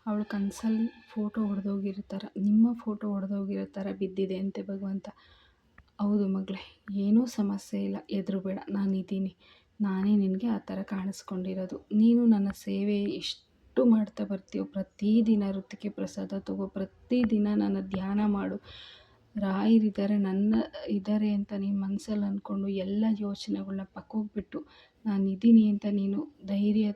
ಅವಳ ಕನಸಲ್ಲಿ ಫೋಟೋ ಒಡೆದೋಗಿರೋ ಥರ, ನಿಮ್ಮ ಫೋಟೋ ಒಡೆದೋಗಿರೋ ಥರ ಬಿದ್ದಿದೆ ಅಂತೆ ಭಗವಂತ. ಹೌದು ಮಗಳೇ, ಏನೂ ಸಮಸ್ಯೆ ಇಲ್ಲ, ಹೆದರಬೇಡ, ನಾನಿದ್ದೀನಿ. ನಾನೇ ನಿನಗೆ ಆ ಥರ ಕಾಣಿಸ್ಕೊಂಡಿರೋದು. ನೀನು ನನ್ನ ಸೇವೆ ಎಷ್ಟು ಮಾಡ್ತಾ ಬರ್ತೀಯೋ, ಪ್ರತಿದಿನ ಋತಿಕೆ ಪ್ರಸಾದ ತಗೋ, ಪ್ರತಿದಿನ ನನ್ನ ಧ್ಯಾನ ಮಾಡು. ರಾಯರಿದ್ದಾರೆ, ನನ್ನ ಇದ್ದಾರೆ ಅಂತ ನೀನು ಮನಸ್ಸಲ್ಲಿ ಅಂದ್ಕೊಂಡು ಎಲ್ಲ ಯೋಚನೆಗಳನ್ನ ಪಕ್ಕೋಗ್ಬಿಟ್ಟು ನಾನಿದ್ದೀನಿ ಅಂತ ನೀನು ಧೈರ್ಯ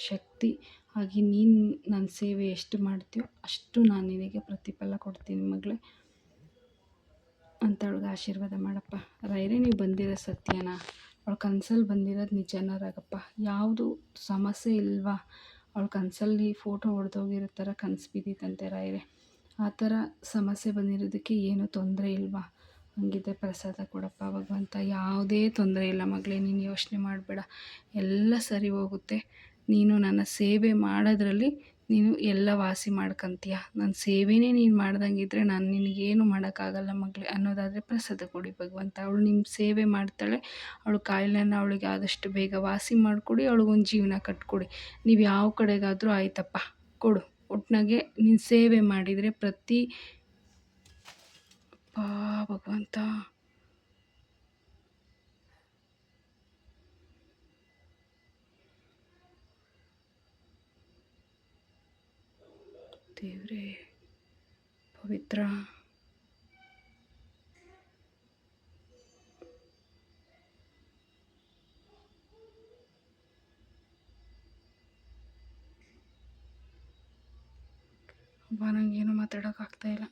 ಶಕ್ತಿ ಆಗಿ ನೀನು ನನ್ನ ಸೇವೆ ಎಷ್ಟು ಮಾಡ್ತೀಯೋ ಅಷ್ಟು ನಾನು ನಿನಗೆ ಪ್ರತಿಫಲ ಕೊಡ್ತೀನಿ ಮಗಳೇ ಅಂತ ಅವಳಿಗೆ ಆಶೀರ್ವಾದ ಮಾಡಪ್ಪ. ರಾಯರೇ, ನೀವು ಬಂದಿರೋ ಸತ್ಯನ, ಅವಳ ಕನಸಲ್ಲಿ ಬಂದಿರೋದು ನಿಜನ ರಾಗಪ್ಪ? ಯಾವುದು ಸಮಸ್ಯೆ ಇಲ್ವಾ? ಅವಳ ಕನಸಲ್ಲಿ ಫೋಟೋ ಹೊಡೆದೋಗಿರೋ ಥರ ಕನಸು ಬಿದ್ದಿತ್ತಂತೆ ರಾಯರೇ, ಆ ಥರ ಸಮಸ್ಯೆ ಬಂದಿರೋದಕ್ಕೆ ಏನೂ ತೊಂದರೆ ಇಲ್ವಾ? ಹಂಗಿದ್ರೆ ಪ್ರಸಾದ ಕೊಡಪ್ಪ ಭಗವಂತ. ಯಾವುದೇ ತೊಂದರೆ ಇಲ್ಲ ಮಗಳೇ, ನೀನು ಯೋಚನೆ ಮಾಡಬೇಡ, ಎಲ್ಲ ಸರಿ ಹೋಗುತ್ತೆ. ನೀನು ನನ್ನ ಸೇವೆ ಮಾಡೋದ್ರಲ್ಲಿ ನೀನು ಎಲ್ಲ ವಾಸಿ ಮಾಡ್ಕೊತೀಯ. ನನ್ನ ಸೇವೆನೇ ನೀನು ಮಾಡ್ದಂಗಿದ್ರೆ ನಾನು ನಿನಗೇನು ಮಾಡೋಕ್ಕಾಗಲ್ಲ ಮಗಳೇ ಅನ್ನೋದಾದರೆ ಪ್ರಸಾದ ಕೊಡಿ ಭಗವಂತ. ಅವಳು ನಿಮ್ಮ ಸೇವೆ ಮಾಡ್ತಾಳೆ, ಅವಳು ಕಾಯಿಲೆನ ಅವಳಿಗೆ ಆದಷ್ಟು ಬೇಗ ವಾಸಿ ಮಾಡಿಕೊಡಿ, ಅವಳಿಗೊಂದು ಜೀವನ ಕಟ್ಕೊಡಿ. ನೀವು ಯಾವ ಕಡೆಗಾದರೂ ಆಯ್ತಪ್ಪ, ಕೊಡು. ಒಟ್ಟಿನಾಗೆ ನೀನು ಸೇವೆ ಮಾಡಿದರೆ ಪ್ರತಿ ಭಗವಂತ ದೇವರೇ ಪವಿತ್ರ ಅಬ್ಬಾ, ನನಗೇನು ಮಾತಾಡೋಕ್ಕಾಗ್ತಾಯಿಲ್ಲ.